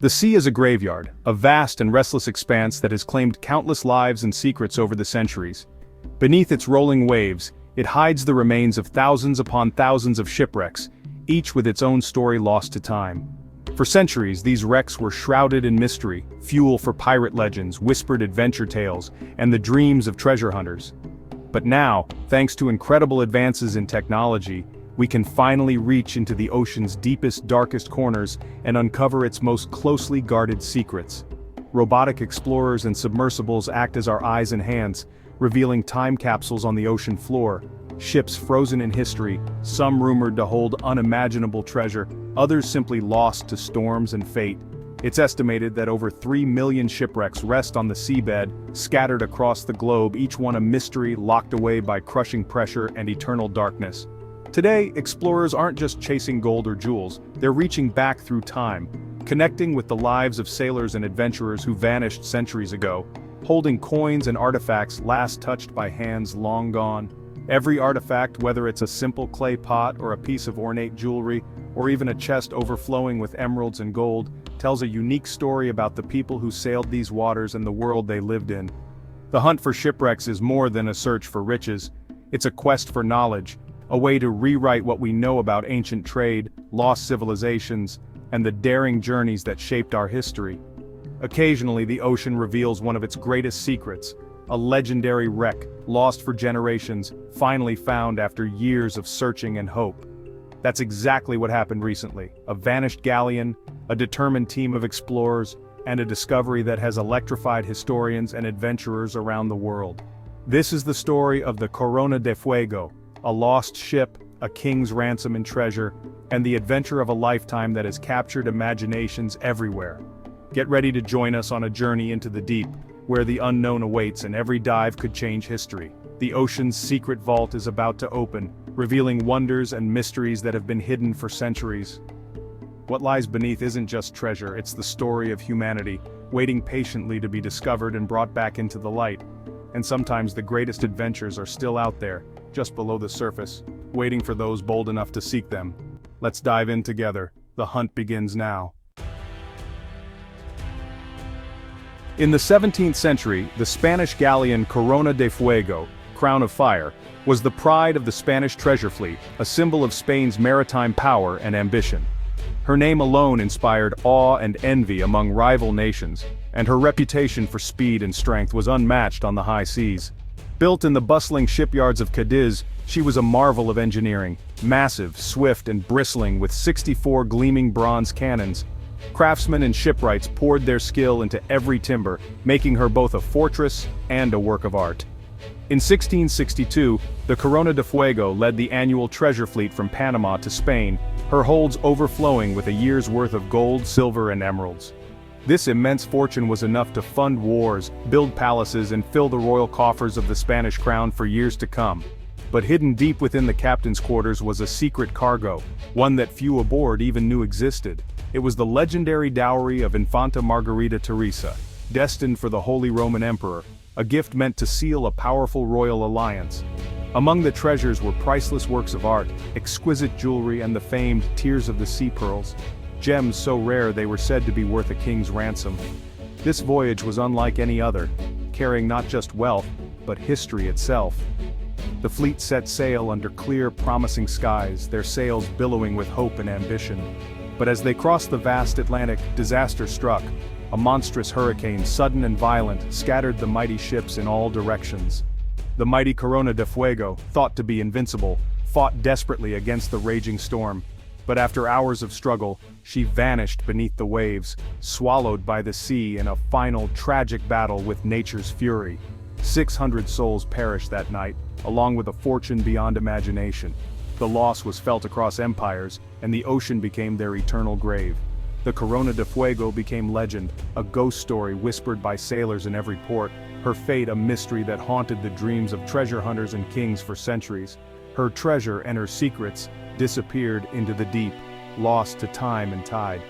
The sea is a graveyard, a vast and restless expanse that has claimed countless lives and secrets over the centuries. Beneath its rolling waves, it hides the remains of thousands upon thousands of shipwrecks, each with its own story lost to time. For centuries, these wrecks were shrouded in mystery, fuel for pirate legends, whispered adventure tales, and the dreams of treasure hunters. But now, thanks to incredible advances in technology, we can finally reach into the ocean's deepest, darkest corners and uncover its most closely guarded secrets. Robotic explorers and submersibles act as our eyes and hands, revealing time capsules on the ocean floor, ships frozen in history, some rumored to hold unimaginable treasure, others simply lost to storms and fate. It's estimated that over 3 million shipwrecks rest on the seabed, scattered across the globe, each one a mystery locked away by crushing pressure and eternal darkness. Today, explorers aren't just chasing gold or jewels, they're reaching back through time, connecting with the lives of sailors and adventurers who vanished centuries ago, holding coins and artifacts last touched by hands long gone. Every artifact, whether it's a simple clay pot or a piece of ornate jewelry, or even a chest overflowing with emeralds and gold, tells a unique story about the people who sailed these waters and the world they lived in. The hunt for shipwrecks is more than a search for riches. It's a quest for knowledge, a way to rewrite what we know about ancient trade, lost civilizations, and the daring journeys that shaped our history. Occasionally, the ocean reveals one of its greatest secrets, a legendary wreck, lost for generations, finally found after years of searching and hope. That's exactly what happened recently. A vanished galleon, a determined team of explorers, and a discovery that has electrified historians and adventurers around the world. This is the story of the Corona de Fuego, a lost ship, a king's ransom and treasure, and the adventure of a lifetime that has captured imaginations everywhere. Get ready to join us on a journey into the deep, where the unknown awaits and every dive could change history. The ocean's secret vault is about to open, revealing wonders and mysteries that have been hidden for centuries. What lies beneath isn't just treasure, it's the story of humanity, waiting patiently to be discovered and brought back into the light. And sometimes the greatest adventures are still out there, just below the surface, waiting for those bold enough to seek them. Let's dive in together. The hunt begins now. In the 17th century, the Spanish galleon Corona de Fuego, Crown of Fire, was the pride of the Spanish treasure fleet, a symbol of Spain's maritime power and ambition. Her name alone inspired awe and envy among rival nations, and her reputation for speed and strength was unmatched on the high seas. Built in the bustling shipyards of Cadiz, she was a marvel of engineering, massive, swift, and bristling with 64 gleaming bronze cannons. Craftsmen and shipwrights poured their skill into every timber, making her both a fortress and a work of art. In 1662, the Corona de Fuego led the annual treasure fleet from Panama to Spain, her holds overflowing with a year's worth of gold, silver, and emeralds. This immense fortune was enough to fund wars, build palaces, and fill the royal coffers of the Spanish crown for years to come. But hidden deep within the captain's quarters was a secret cargo, one that few aboard even knew existed. It was the legendary dowry of Infanta Margarita Teresa, destined for the Holy Roman Emperor, a gift meant to seal a powerful royal alliance. Among the treasures were priceless works of art, exquisite jewelry, and the famed Tears of the Sea pearls, gems so rare they were said to be worth a king's ransom. This voyage was unlike any other, carrying not just wealth, but history itself. The fleet set sail under clear, promising skies, their sails billowing with hope and ambition. But as they crossed the vast Atlantic, disaster struck. A monstrous hurricane, sudden and violent, scattered the mighty ships in all directions. The mighty Corona de Fuego, thought to be invincible, fought desperately against the raging storm. But after hours of struggle, she vanished beneath the waves, swallowed by the sea in a final tragic battle with nature's fury. 600 souls perished that night, along with a fortune beyond imagination. The loss was felt across empires, and the ocean became their eternal grave. The Corona de Fuego became legend, a ghost story whispered by sailors in every port, her fate a mystery that haunted the dreams of treasure hunters and kings for centuries. Her treasure and her secrets disappeared into the deep, lost to time and tide.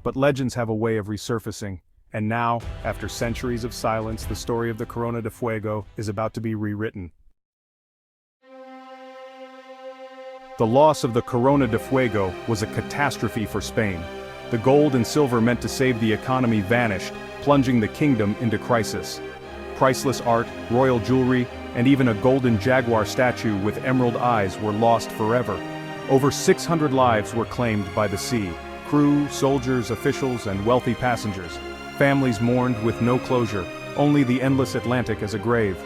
But legends have a way of resurfacing, and now, after centuries of silence, the story of the Corona de Fuego is about to be rewritten. The loss of the Corona de Fuego was a catastrophe for Spain. The gold and silver meant to save the economy vanished, plunging the kingdom into crisis. Priceless art, royal jewelry, and even a golden jaguar statue with emerald eyes were lost forever. Over 600 lives were claimed by the sea. Crew, soldiers, officials, and wealthy passengers. Families mourned with no closure, only the endless Atlantic as a grave.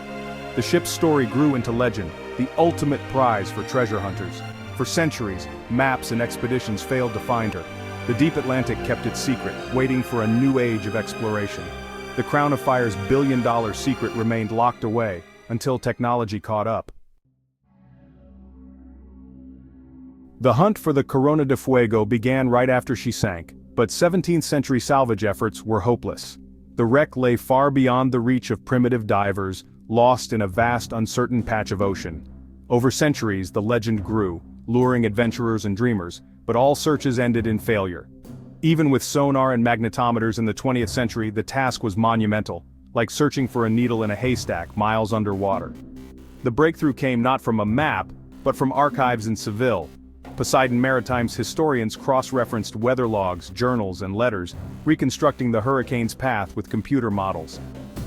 The ship's story grew into legend, the ultimate prize for treasure hunters. For centuries, maps and expeditions failed to find her. The deep Atlantic kept its secret, waiting for a new age of exploration. The Crown of Fire's billion-dollar secret remained locked away, until technology caught up. The hunt for the Corona de Fuego began right after she sank, but 17th-century salvage efforts were hopeless. The wreck lay far beyond the reach of primitive divers, lost in a vast uncertain patch of ocean. Over centuries the legend grew, luring adventurers and dreamers, but all searches ended in failure. Even with sonar and magnetometers in the 20th century, the task was monumental, like searching for a needle in a haystack miles underwater. The breakthrough came not from a map, but from archives in Seville. Poseidon Maritime's historians cross-referenced weather logs, journals, and letters, reconstructing the hurricane's path with computer models.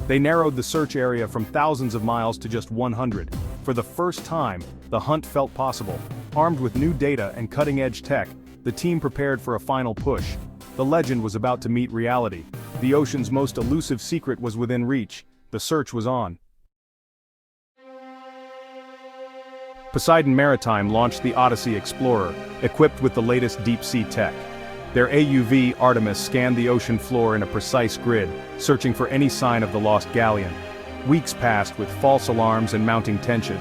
They narrowed the search area from thousands of miles to just 100. For the first time, the hunt felt possible. Armed with new data and cutting-edge tech, the team prepared for a final push. The legend was about to meet reality. The ocean's most elusive secret was within reach. The search was on. Poseidon Maritime launched the Odyssey Explorer, equipped with the latest deep-sea tech. Their AUV Artemis scanned the ocean floor in a precise grid, searching for any sign of the lost galleon. Weeks passed with false alarms and mounting tension.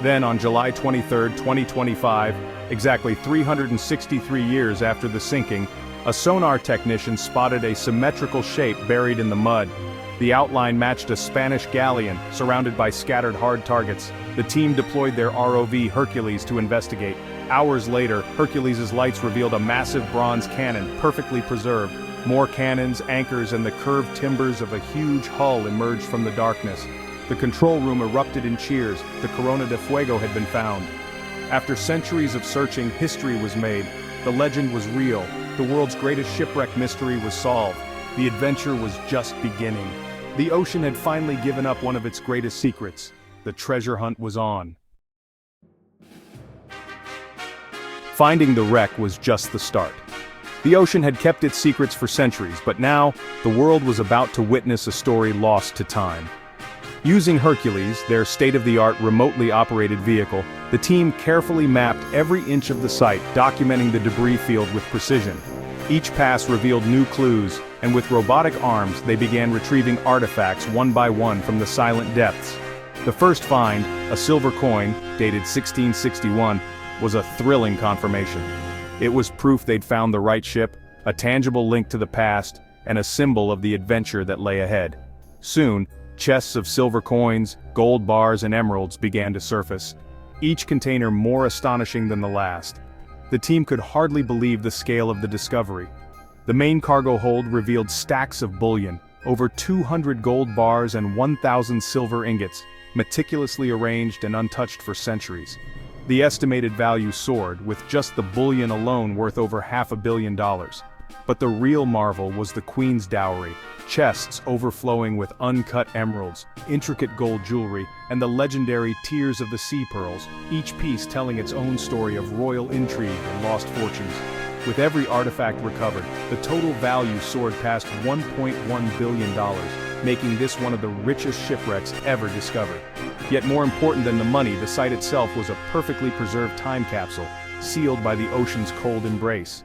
Then on July 23, 2025, exactly 363 years after the sinking, a sonar technician spotted a symmetrical shape buried in the mud. The outline matched a Spanish galleon, surrounded by scattered hard targets. The team deployed their ROV Hercules to investigate. Hours later, Hercules' lights revealed a massive bronze cannon, perfectly preserved. More cannons, anchors, and the curved timbers of a huge hull emerged from the darkness. The control room erupted in cheers. The Corona de Fuego had been found. After centuries of searching, history was made. The legend was real. The world's greatest shipwreck mystery was solved. The adventure was just beginning. The ocean had finally given up one of its greatest secrets. The treasure hunt was on. Finding the wreck was just the start. The ocean had kept its secrets for centuries, but now, the world was about to witness a story lost to time. Using Hercules, their state-of-the-art remotely operated vehicle, the team carefully mapped every inch of the site, documenting the debris field with precision. Each pass revealed new clues, and with robotic arms they began retrieving artifacts one by one from the silent depths. The first find, a silver coin, dated 1661, was a thrilling confirmation. It was proof they'd found the right ship, a tangible link to the past, and a symbol of the adventure that lay ahead. Soon, chests of silver coins, gold bars, and emeralds began to surface, each container more astonishing than the last. The team could hardly believe the scale of the discovery. The main cargo hold revealed stacks of bullion, over 200 gold bars and 1,000 silver ingots, meticulously arranged and untouched for centuries. The estimated value soared, with just the bullion alone worth over $500 million. But the real marvel was the Queen's dowry, chests overflowing with uncut emeralds, intricate gold jewelry, and the legendary Tears of the Sea pearls, each piece telling its own story of royal intrigue and lost fortunes. With every artifact recovered, the total value soared past $1.1 billion, making this one of the richest shipwrecks ever discovered. Yet more important than the money, the site itself was a perfectly preserved time capsule, sealed by the ocean's cold embrace.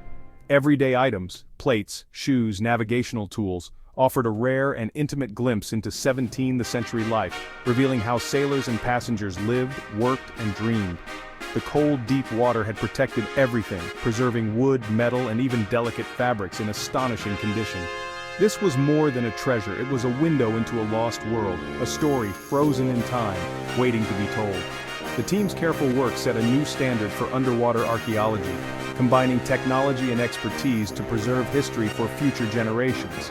Everyday items, plates, shoes, navigational tools, offered a rare and intimate glimpse into 17th century life, revealing how sailors and passengers lived, worked, and dreamed. The cold, deep water had protected everything, preserving wood, metal, and even delicate fabrics in astonishing condition. This was more than a treasure, it was a window into a lost world, a story frozen in time, waiting to be told. The team's careful work set a new standard for underwater archaeology, combining technology and expertise to preserve history for future generations.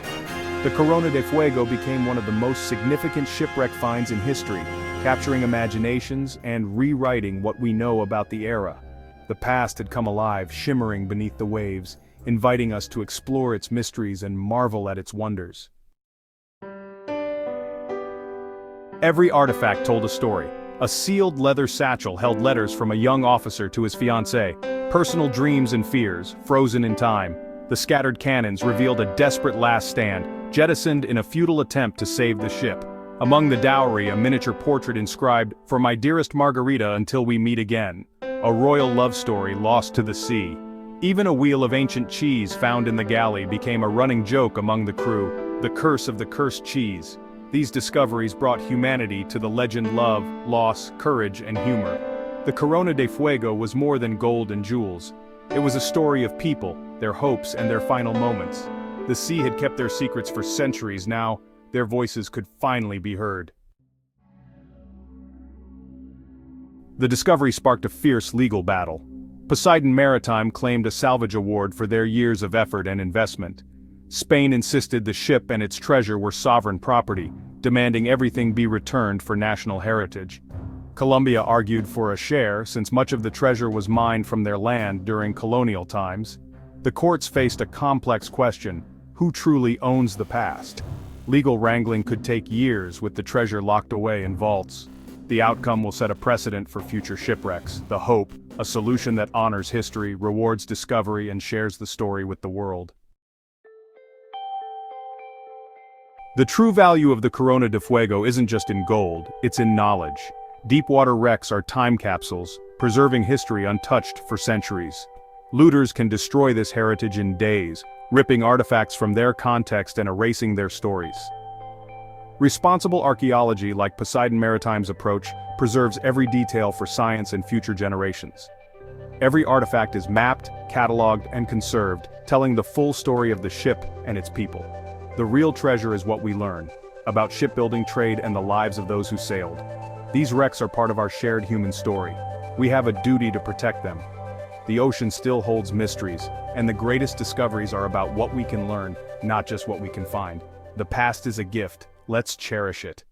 The Corona de Fuego became one of the most significant shipwreck finds in history, capturing imaginations and rewriting what we know about the era. The past had come alive, shimmering beneath the waves, inviting us to explore its mysteries and marvel at its wonders. Every artifact told a story. A sealed leather satchel held letters from a young officer to his fiancée, personal dreams and fears, frozen in time. The scattered cannons revealed a desperate last stand, jettisoned in a futile attempt to save the ship. Among the dowry, a miniature portrait inscribed, "For my dearest Margarita until we meet again." A royal love story lost to the sea. Even a wheel of ancient cheese found in the galley became a running joke among the crew, the curse of the cursed cheese. These discoveries brought humanity to the legend love, loss, courage, and humor. The Corona de Fuego was more than gold and jewels. It was a story of people, their hopes, and their final moments. The sea had kept their secrets for centuries. Now, their voices could finally be heard. The discovery sparked a fierce legal battle. Poseidon Maritime claimed a salvage award for their years of effort and investment. Spain insisted the ship and its treasure were sovereign property, demanding everything be returned for national heritage. Colombia argued for a share since much of the treasure was mined from their land during colonial times. The courts faced a complex question: who truly owns the past? Legal wrangling could take years with the treasure locked away in vaults. The outcome will set a precedent for future shipwrecks. The hope, a solution that honors history, rewards discovery, and shares the story with the world. The true value of the Corona de Fuego isn't just in gold, it's in knowledge. Deepwater wrecks are time capsules, preserving history untouched for centuries. Looters can destroy this heritage in days, ripping artifacts from their context and erasing their stories. Responsible archaeology, like Poseidon Maritime's approach, preserves every detail for science and future generations. Every artifact is mapped, cataloged, and conserved, telling the full story of the ship and its people. The real treasure is what we learn about shipbuilding, trade, and the lives of those who sailed. These wrecks are part of our shared human story. We have a duty to protect them. The ocean still holds mysteries, and the greatest discoveries are about what we can learn, not just what we can find. The past is a gift. Let's cherish it.